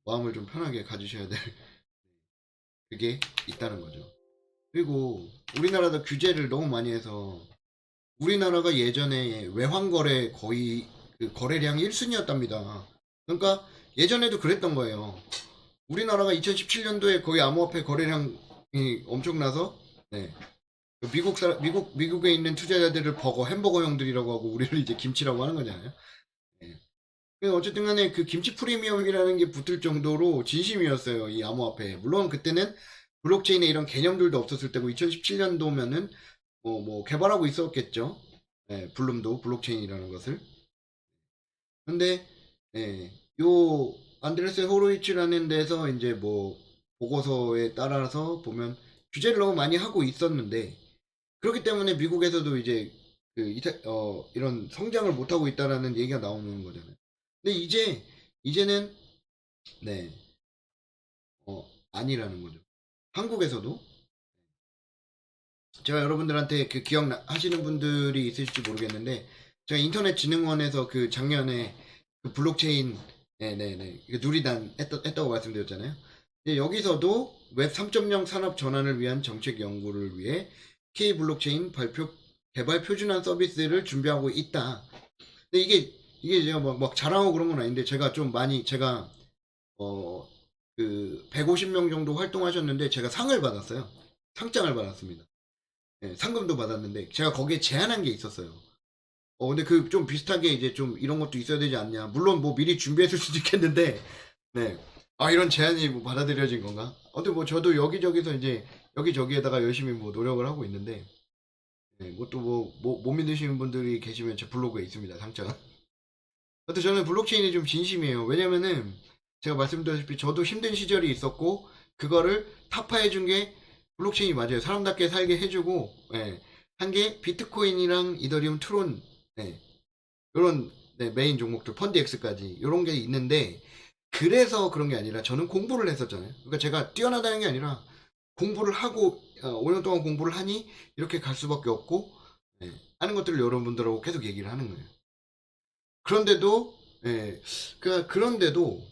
마음을 좀 편하게 가주셔야 될 그게 있다는 거죠. 그리고 우리나라도 규제를 너무 많이 해서 우리나라가 예전에 외환거래 거의 그 거래량 1순위였답니다. 그러니까 예전에도 그랬던 거예요. 우리나라가 2017년도에 거의 암호화폐 거래량이 엄청나서 네. 미국에 있는 투자자들을 햄버거 형들이라고 하고 우리를 이제 김치라고 하는 거잖아요. 네. 어쨌든 간에 그 김치 프리미엄이라는 게 붙을 정도로 진심이었어요. 이 암호화폐. 물론 그때는 블록체인에 이런 개념들도 없었을 때고 2017년도면은 뭐 개발하고 있었겠죠. 네, 블룸도 블록체인이라는 것을. 근데 예, 요 안드레스 호로이츠라는 데서 이제 뭐 보고서에 따라서 보면 규제를 너무 많이 하고 있었는데 그렇기 때문에 미국에서도 이제 이런 성장을 못 하고 있다라는 얘기가 나오는 거잖아요. 근데 이제는 네, 아니라는 거죠. 한국에서도 제가 여러분들한테 그 기억하시는 분들이 있으실지 모르겠는데 제가 인터넷진흥원에서 그 작년에 그 블록체인 네네네 누리단 했다고 말씀드렸잖아요. 근데 여기서도 웹 3.0 산업 전환을 위한 정책 연구를 위해 K 블록체인 개발 표준화 서비스를 준비하고 있다. 근데 이게 제가 막 자랑하고 그런 건 아닌데 제가 좀 많이 제가 그 150명 정도 활동하셨는데 제가 상을 받았어요. 상장을 받았습니다. 네, 상금도 받았는데 제가 거기에 제안한 게 있었어요. 근데 그 좀 비슷하게 이제 좀 이런 것도 있어야 되지 않냐. 물론 뭐 미리 준비했을 수도 있겠는데, 네. 아, 이런 제안이 뭐 받아들여진 건가? 근데 뭐 저도 여기저기서 이제 여기저기에다가 열심히 뭐 노력을 하고 있는데, 네, 뭐또 못 믿으시는 분들이 계시면 제 블로그에 있습니다, 상장은. 근데 저는 블록체인이 좀 진심이에요. 왜냐면은 제가 말씀드렸다시피 저도 힘든 시절이 있었고, 그거를 타파해준 게 블록체인이 맞아요. 사람답게 살게 해주고, 예. 한 게 비트코인이랑 이더리움 트론, 네. 이런 네, 메인 종목들, 펀디엑스까지 이런 게 있는데 그래서 그런 게 아니라 저는 공부를 했었잖아요. 그러니까 제가 뛰어나다는 게 아니라 공부를 하고 5년 동안 공부를 하니 이렇게 갈 수밖에 없고 네, 하는 것들을 여러분들하고 계속 얘기를 하는 거예요. 그런데도 네, 그런데도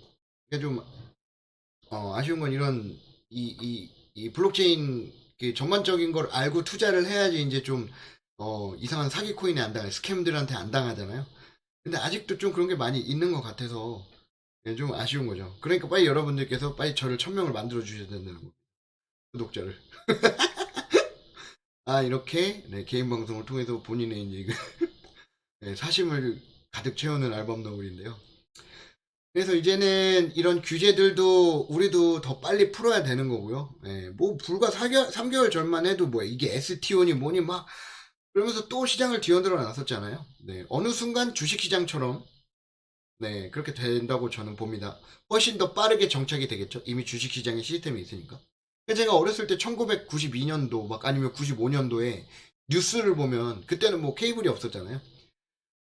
좀 아쉬운 건 이런 이 블록체인 전반적인 걸 알고 투자를 해야지 이제 좀 이상한 사기 코인에 안 당해 스캠들한테 안 당하잖아요. 근데 아직도 좀 그런 게 많이 있는 것 같아서 네, 좀 아쉬운 거죠. 그러니까 빨리 여러분들께서 빨리 저를 1000명을 만들어 주셔야 된다는 거. 구독자를. 아 이렇게 네, 개인 방송을 통해서 본인의 이제 네, 사심을 가득 채우는 알밤 너울인데요. 그래서 이제는 이런 규제들도 우리도 더 빨리 풀어야 되는 거고요. 네, 뭐 불과 3개월 전만 해도 뭐 이게 STO니 뭐니 막 그러면서 또 시장을 뒤흔들어 놨었잖아요. 네, 어느 순간 주식시장처럼 네, 그렇게 된다고 저는 봅니다. 훨씬 더 빠르게 정착이 되겠죠. 이미 주식시장에 시스템이 있으니까. 제가 어렸을 때 1992년도 막 아니면 95년도에 뉴스를 보면 그때는 뭐 케이블이 없었잖아요.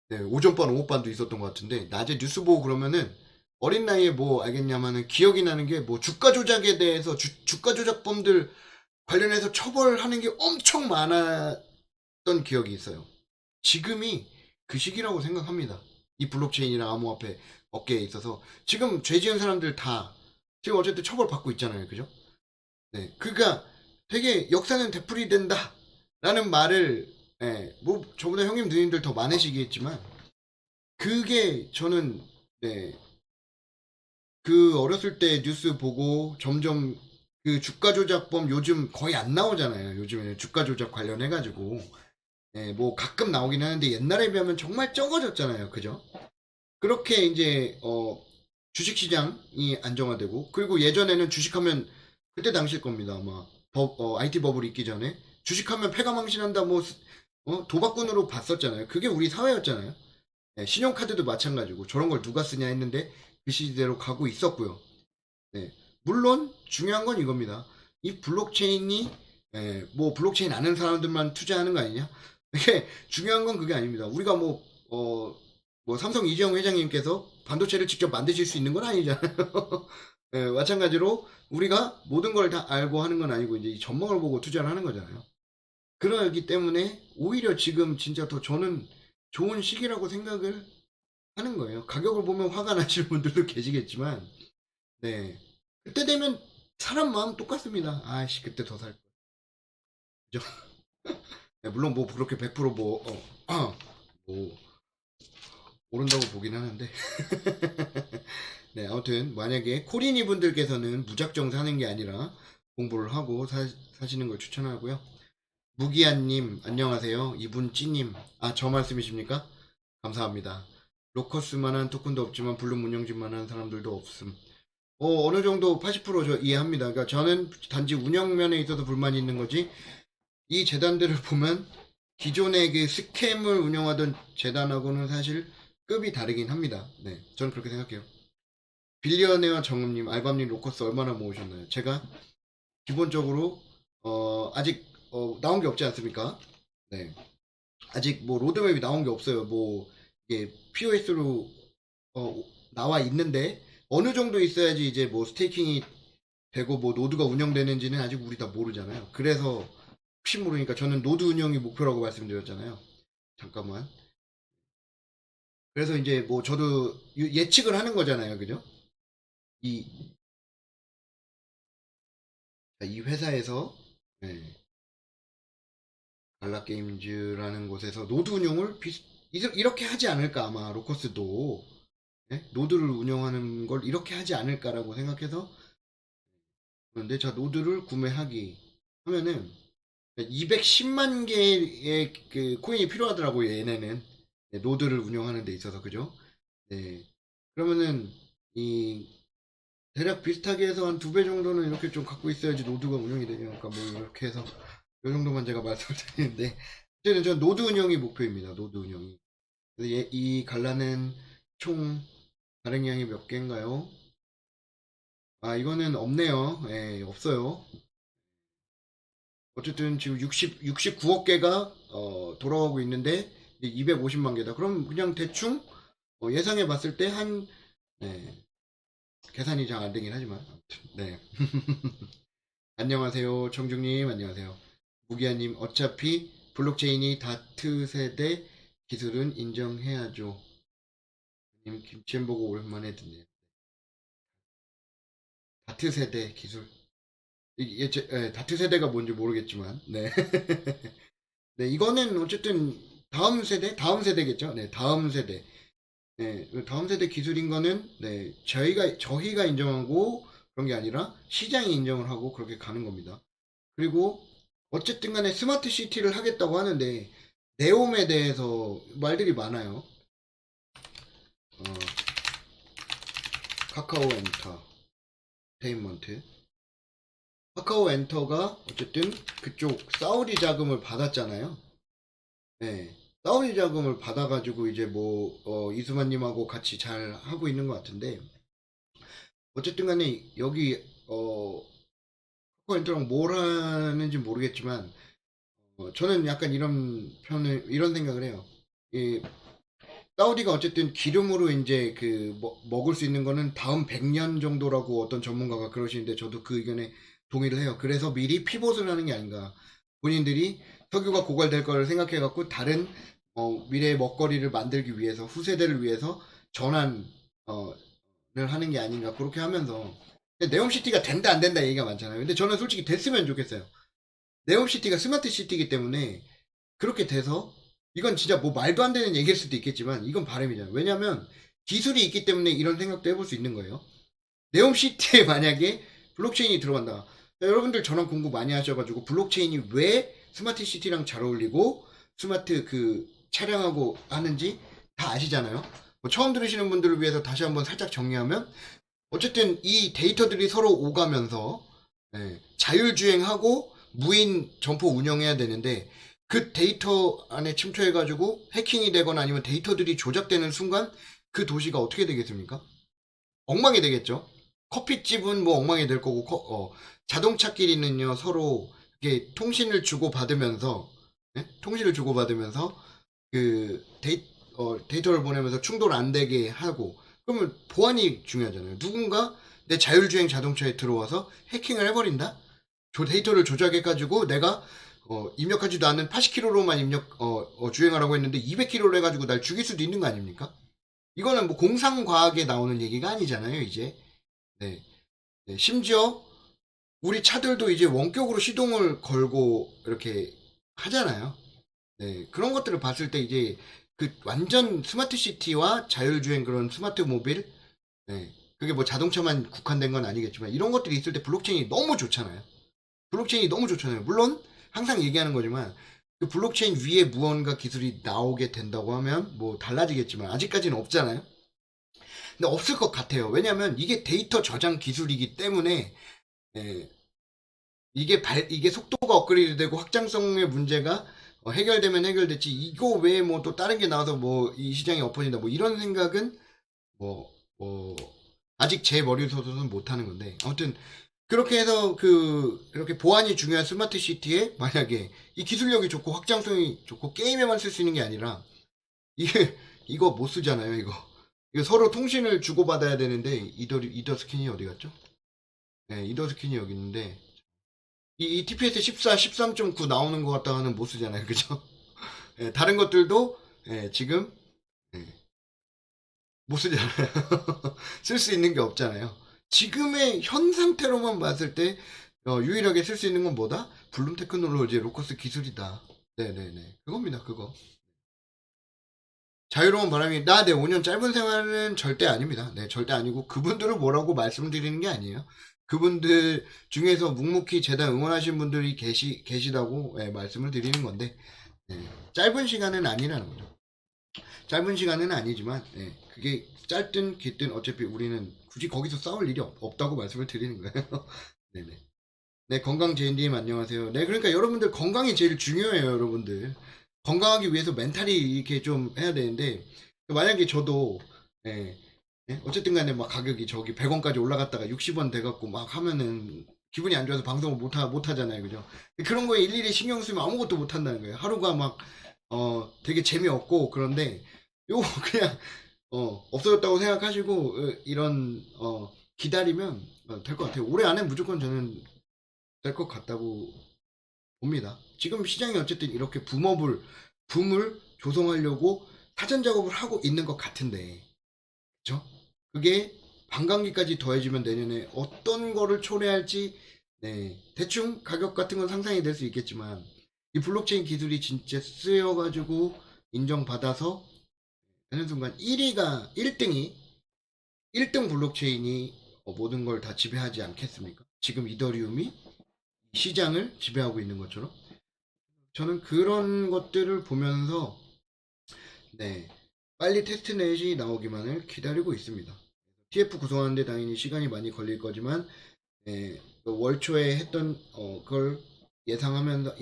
네, 오전반, 오후반도 있었던 것 같은데 낮에 뉴스 보고 그러면은 어린 나이에 뭐 알겠냐면은 기억이 나는 게 뭐 주가 조작에 대해서 주가 조작범들 관련해서 처벌하는 게 엄청 많았던 기억이 있어요. 지금이 그 시기라고 생각합니다. 이 블록체인이나 암호화폐 업계에 있어서 지금 죄 지은 사람들 다 지금 어쨌든 처벌받고 있잖아요. 그죠? 네. 그러니까 되게 역사는 되풀이된다 라는 말을 뭐 저보다 형님 누님들 더 많으시겠지만 그게 저는 네, 그 어렸을 때 뉴스 보고 점점 그 주가 조작범 요즘 거의 안 나오잖아요. 요즘에는 주가 조작 관련해가지고 뭐 가끔 나오긴 하는데 옛날에 비하면 정말 적어졌잖아요. 그죠? 그렇게 이제 주식시장이 안정화되고 그리고 예전에는 주식하면 그때 당시일 겁니다. 아마 IT 버블이 있기 전에 주식하면 패가망신한다 뭐 도박꾼으로 봤었잖아요. 그게 우리 사회였잖아요. 네, 신용카드도 마찬가지고 저런 걸 누가 쓰냐 했는데 그 시대로 가고 있었고요. 네, 물론 중요한 건 이겁니다. 이 블록체인이 뭐 블록체인 아는 사람들만 투자하는 거 아니냐? 이게 중요한 건 그게 아닙니다. 우리가 뭐 삼성 이재용 회장님께서 반도체를 직접 만드실 수 있는 건 아니잖아요. 예, 마찬가지로 우리가 모든 걸 다 알고 하는 건 아니고 이제 이 전망을 보고 투자를 하는 거잖아요. 그러기 때문에 오히려 지금 진짜 더 저는 좋은 시기라고 생각을 하는 거예요. 가격을 보면 화가 나시는 분들도 계시겠지만, 네. 그때 되면 사람 마음 똑같습니다. 아이씨, 그때 더 살 걸. 그죠? 네, 물론 뭐 그렇게 100% 뭐, 오른다고 보긴 하는데. 네, 아무튼 만약에 코리니 분들께서는 무작정 사는 게 아니라 공부를 하고 사시는 걸 추천하고요. 무기한님 안녕하세요. 이분 찌님 저 말씀이십니까? 감사합니다. 로커스만한 토큰도 없지만 블룸 운영진만한 사람들도 없음. 어느 정도 80%저 이해합니다. 그러니까 저는 단지 운영면에 있어서 불만이 있는 거지. 이 재단들을 보면 기존의 그 스캠을 운영하던 재단하고는 사실 급이 다르긴 합니다. 네, 저는 그렇게 생각해요. 빌리어네어 정음님, 알밤님 로커스 얼마나 모으셨나요? 제가 기본적으로 아직 나온 게 없지 않습니까? 네, 아직 뭐 로드맵이 나온 게 없어요. 뭐 이게 POS로 나와 있는데 어느 정도 있어야지 이제 뭐 스테이킹이 되고 뭐 노드가 운영되는지는 아직 우리 다 모르잖아요. 그래서 혹시 모르니까 저는 노드 운영이 목표라고 말씀드렸잖아요. 잠깐만. 그래서 이제 뭐 저도 예측을 하는 거잖아요. 그죠? 이, 이 회사에서 네, 갈라게임즈라는 곳에서 노드 운영을 이렇게 하지 않을까 아마 로커스도 네? 노드를 운영하는 걸 이렇게 하지 않을까라고 생각해서 그런데 자 노드를 구매하기 하면은 210만 개의 그 코인이 필요하더라고요 얘네는 네, 노드를 운영하는 데 있어서 그죠? 네 그러면은 이 대략 비슷하게 해서 한 2배 정도는 이렇게 좀 갖고 있어야지 노드가 운영이 되니까 뭐 이렇게 해서 이 정도만 제가 말씀을 드리는데 어쨌든 전 노드 운영이 목표입니다. 노드 운영이. 그래서 이 갈라는 총 발행량이 몇 개인가요? 이거는 없네요. 예, 없어요. 어쨌든 지금 69억 개가 돌아가고 있는데 250만 개다. 그럼 그냥 대충 예상해 봤을 때 한 계산이 잘 안 되긴 하지만 아무튼 네. 안녕하세요. 정중님 안녕하세요. 무기야님 어차피 블록체인이 다트 세대 기술은 인정해야죠. 님 김치햄버거 오랜만에 듣네요. 다트 세대 기술. 다트 세대가 뭔지 모르겠지만 네. 네, 이거는 어쨌든 다음 세대겠죠. 네, 다음 세대. 네, 그 다음 세대 기술인 거는 네, 저희가 인정하고 그런 게 아니라 시장이 인정을 하고 그렇게 가는 겁니다. 그리고 어쨌든 간에 스마트 시티를 하겠다고 하는데 네옴에 대해서 말들이 많아요. 카카오 엔터 테인먼트 카카오 엔터가 어쨌든 그쪽 사우디 자금을 받았잖아요. 네. 사우디 자금을 받아가지고 이제 뭐 이수만님하고 같이 잘 하고 있는 것 같은데 어쨌든 간에 여기 카카오 엔터랑 뭘 하는지 모르겠지만 저는 약간 이런 생각을 해요. 이 사우디가 어쨌든 기름으로 이제 먹을 수 있는 거는 다음 100년 정도라고 어떤 전문가가 그러시는데 저도 그 의견에 동의를 해요. 그래서 미리 피봇을 하는 게 아닌가. 본인들이 석유가 고갈될 걸 생각해 갖고 다른 미래의 먹거리를 만들기 위해서 후세대를 위해서 전환을 하는 게 아닌가. 그렇게 하면서 네옴시티가 된다 안 된다 얘기가 많잖아요. 근데 저는 솔직히 됐으면 좋겠어요. 네옴시티가 스마트 시티이기 때문에 그렇게 돼서 이건 진짜 뭐 말도 안 되는 얘기일 수도 있겠지만 이건 바람이잖아요. 왜냐면 기술이 있기 때문에 이런 생각도 해볼 수 있는 거예요. 네옴시티에 만약에 블록체인이 들어간다. 여러분들 저랑 공부 많이 하셔가지고 블록체인이 왜 스마트 시티랑 잘 어울리고 스마트 그 차량하고 하는지 다 아시잖아요. 뭐 처음 들으시는 분들을 위해서 다시 한번 살짝 정리하면 어쨌든 이 데이터들이 서로 오가면서 자율주행하고 무인 점포 운영해야 되는데 그 데이터 안에 침투해가지고 해킹이 되거나 아니면 데이터들이 조작되는 순간 그 도시가 어떻게 되겠습니까? 엉망이 되겠죠. 커피집은 뭐 엉망이 될 거고 자동차끼리는요 서로 이렇게 통신을 주고받으면서 통신을 주고받으면서 그 데이터를 보내면서 충돌 안 되게 하고 그러면 보안이 중요하잖아요. 누군가 내 자율주행 자동차에 들어와서 해킹을 해버린다? 데이터를 조작해가지고 내가 입력하지도 않은 80km로만 주행하라고 했는데 200km로 해가지고 날 죽일 수도 있는 거 아닙니까? 이거는 뭐 공상과학에 나오는 얘기가 아니잖아요, 이제. 네. 네, 심지어 우리 차들도 이제 원격으로 시동을 걸고 이렇게 하잖아요. 네, 그런 것들을 봤을 때 이제 그 완전 스마트 시티와 자율주행 그런 스마트 모빌, 네, 그게 뭐 자동차만 국한된 건 아니겠지만 이런 것들이 있을 때 블록체인이 너무 좋잖아요. 블록체인이 너무 좋잖아요. 물론 항상 얘기하는 거지만 그 블록체인 위에 무언가 기술이 나오게 된다고 하면 뭐 달라지겠지만 아직까지는 없잖아요. 근데 없을 것 같아요. 왜냐하면 이게 데이터 저장 기술이기 때문에 예, 이게 속도가 업그레이드되고 확장성의 문제가 해결되면 해결됐지 이거 외에 뭐 또 다른 게 나와서 뭐 이 시장이 엎어진다 뭐 이런 생각은 뭐, 뭐 아직 제 머리로서는 못하는 건데 아무튼 그렇게 해서 이렇게 보안이 중요한 스마트 시티에 만약에 이 기술력이 좋고 확장성이 좋고 게임에만 쓸 수 있는 게 아니라 이거 못 쓰잖아요 이거 서로 통신을 주고받아야 되는데 이더 스킨이 어디 갔죠? 네 이더 스킨이 여기 있는데 이 TPS 14, 13.9 나오는 것 같다가는 못 쓰잖아요 그죠? 네, 다른 것들도 지금 네, 못 쓰잖아요 쓸 수 있는 게 없잖아요 지금의 현 상태로만 봤을 때 유일하게 쓸 수 있는 건 뭐다? 블룸 테크놀로지의 로커스 기술이다. 네네네. 그겁니다. 그거. 자유로운 바람이 나 내 5년 짧은 생활은 절대 아닙니다. 네, 절대 아니고 그분들을 뭐라고 말씀드리는 게 아니에요. 그분들 중에서 묵묵히 재단 응원하신 분들이 계시다고 말씀을 드리는 건데 짧은 시간은 아니라는 거죠. 짧은 시간은 아니지만 그게 짧든 길든 어차피 우리는 굳이 거기서 싸울 일이 없다고 말씀을 드리는 거예요. 네네. 네, 건강 제인님 안녕하세요. 네, 그러니까 여러분들 건강이 제일 중요해요, 여러분들. 건강하기 위해서 멘탈이 이렇게 좀 해야 되는데 만약에 저도 어쨌든 간에 막 가격이 저기 100원까지 올라갔다가 60원 돼갖고 막 하면은 기분이 안 좋아서 방송을 못 하잖아요, 그죠? 그런 거에 일일이 신경 쓰면 아무것도 못 한다는 거예요. 하루가 막 되게 재미없고 그런데 요거 그냥 없어졌다고 생각하시고 이런 기다리면 될 것 같아요. 올해 안에 무조건 저는 될 것 같다고 봅니다. 지금 시장이 어쨌든 이렇게 붐을 조성하려고 사전 작업을 하고 있는 것 같은데, 그죠? 그게 반감기까지 더해지면 내년에 어떤 거를 초래할지, 네, 대충 가격 같은 건 상상이 될 수 있겠지만, 이 블록체인 기술이 진짜 쓰여가지고 인정받아서 되는 순간 1등 블록체인이 모든 걸 다 지배하지 않겠습니까? 지금 이더리움이 시장을 지배하고 있는 것처럼 저는 그런 것들을 보면서 네 빨리 테스트넷이 나오기만을 기다리고 있습니다. TF 구성하는데 당연히 시간이 많이 걸릴 거지만 월초에 했던 그걸 예상하면서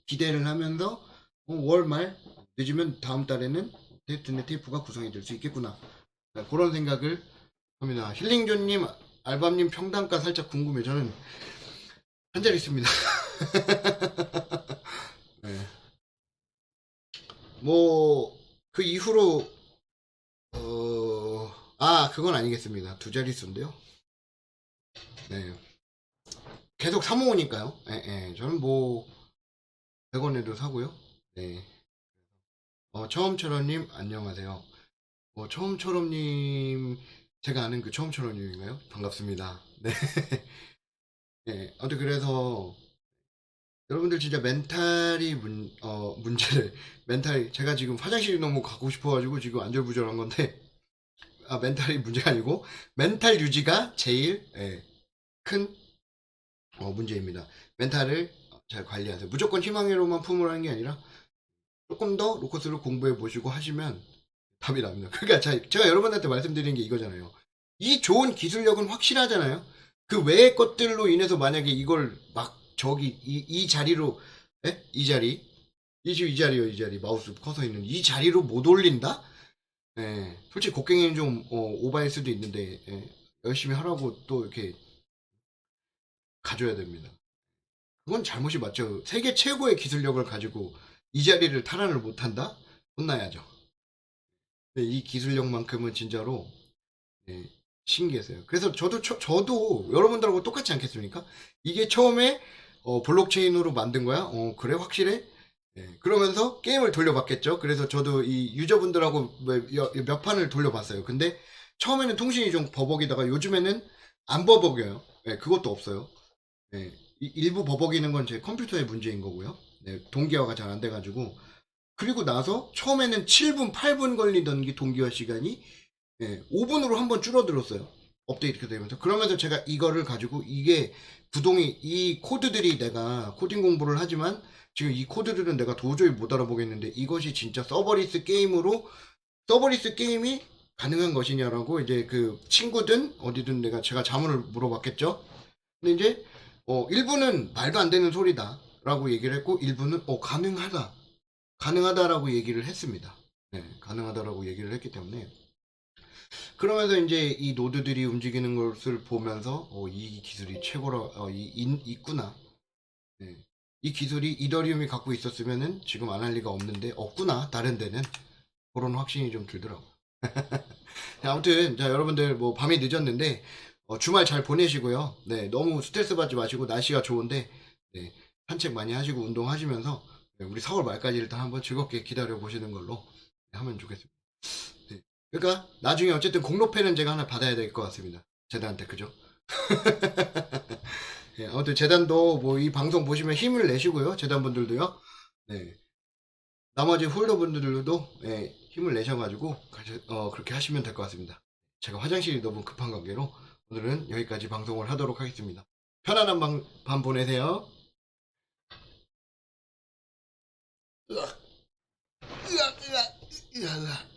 기대를 하면서 월말 늦으면 다음 달에는 테스트넷 TF가 구성이 될 수 있겠구나 그런 생각을 합니다. 힐링존님 알밤님 평단가 살짝 궁금해. 저는 한 자리 있습니다. 네. 뭐, 그 이후로, 그건 아니겠습니다. 두 자릿수인데요. 네. 계속 사모으니까요. 저는 뭐, 100원에도 사고요. 네. 처음처럼님, 안녕하세요. 처음처럼님, 제가 아는 그 처음처럼님인가요? 반갑습니다. 네. 네. 아무튼 그래서, 여러분들 진짜 멘탈이 제가 지금 화장실이 너무 가고 싶어가지고 지금 안절부절한 건데 멘탈이 문제가 아니고 멘탈 유지가 제일 큰 문제입니다. 멘탈을 잘 관리하세요. 무조건 희망으로만 품으라는 게 아니라 조금 더 로커스를 공부해 보시고 하시면 답이 납니다. 그러니까 제가 여러분한테 말씀드리는 게 이거잖아요. 이 좋은 기술력은 확실하잖아요. 그 외의 것들로 인해서 만약에 이걸 막 저기 이 자리로 예? 이 자리 지금 이 자리요, 이 자리 마우스 커서 있는 이 자리로 못 올린다? 예, 솔직히 곡괭이는 좀 오바일 수도 있는데 열심히 하라고 또 이렇게 가져야 됩니다. 그건 잘못이 맞죠. 세계 최고의 기술력을 가지고 이 자리를 탈환을 못한다? 혼나야죠. 근데 이 기술력만큼은 진짜로 예, 신기했어요. 그래서 저도 여러분들하고 똑같지 않겠습니까? 이게 처음에 블록체인으로 만든 거야? 그래 확실해? 예, 그러면서 게임을 돌려봤겠죠. 그래서 저도 이 유저분들하고 몇 판을 돌려봤어요. 근데 처음에는 통신이 좀 버벅이다가 요즘에는 안 버벅여요. 예, 그것도 없어요. 예, 일부 버벅이는 건 제 컴퓨터의 문제인 거고요. 네, 동기화가 잘 안 돼가지고. 그리고 나서 처음에는 7분, 8분 걸리던 게 동기화 시간이 5분으로 한번 줄어들었어요. 업데이트가 되면서. 그러면서 제가 이거를 가지고 이게 이 코드들이 내가 코딩 공부를 하지만 지금 이 코드들은 내가 도저히 못 알아보겠는데 이것이 진짜 서버리스 게임이 가능한 것이냐라고 이제 그 친구든 어디든 제가 자문을 물어봤겠죠. 근데 이제 일부는 말도 안 되는 소리다 라고 얘기를 했고 일부는 가능하다라고 얘기를 했습니다. 네, 가능하다라고 얘기를 했기 때문에 그러면서 이제 이 노드들이 움직이는 것을 보면서 이 기술이 최고라 있구나. 네. 이 기술이 이더리움이 갖고 있었으면은 지금 안 할 리가 없는데 없구나. 다른 데는 그런 확신이 좀 들더라고. 아무튼 자 여러분들 뭐 밤이 늦었는데 주말 잘 보내시고요. 네, 너무 스트레스 받지 마시고 날씨가 좋은데 네, 산책 많이 하시고 운동하시면서 네, 우리 4월 말까지 일단 한번 즐겁게 기다려 보시는 걸로 하면 좋겠습니다. 네. 그러니까 나중에 어쨌든 공로패는 제가 하나 받아야 될 것 같습니다. 재단한테 그죠? 네, 아무튼 재단도 뭐 이 방송 보시면 힘을 내시고요. 재단분들도요. 네. 나머지 홀더분들도 네, 힘을 내셔가지고 그렇게 하시면 될 것 같습니다. 제가 화장실이 너무 급한 관계로 오늘은 여기까지 방송을 하도록 하겠습니다. 편안한 밤 보내세요. 으악, 으악, 으악, 으악, 으악.